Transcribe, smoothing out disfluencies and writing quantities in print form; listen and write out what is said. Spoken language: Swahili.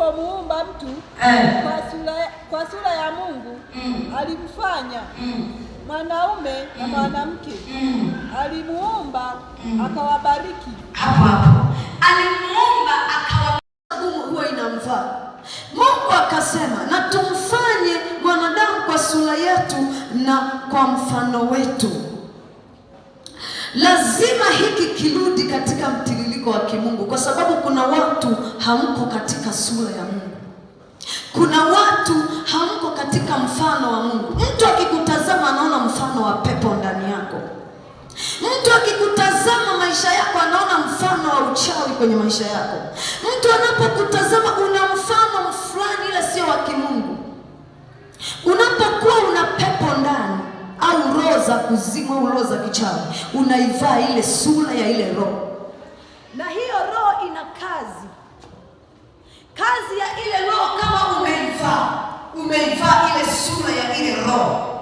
alipomuumba mtu kwa sura ya Mungu, alimfanya mwanaume na mwanamke. Alimuumba akawabariki. Hapo alimuumba akawabariki. Huwa inamfaa Mungu akasema, na tumfanye mwanadamu kwa sura yetu na kwa mfano wetu. Lazima hiki kirudi katika mtiririko wa kimungu, kwa sababu kuna watu hamko katika sura ya Mungu. Kuna watu hamko katika mfano wa Mungu. Mtu akikutazama anaona mfano wa pepo ndani yako. Mtu akikutazama maisha yako anaona mfano wa uchawi kwenye maisha yako. Mtu anapokutazama una mfano fulani, ila sio wa kimungu. Unapokuwa una pepo ndani au roho za kuzimu au roho za kichawi, unaivaa ile sura ya ile roho, na hiyo roho ina kazi ya ile roho. Kama umeivaa ile sura ya ile roho,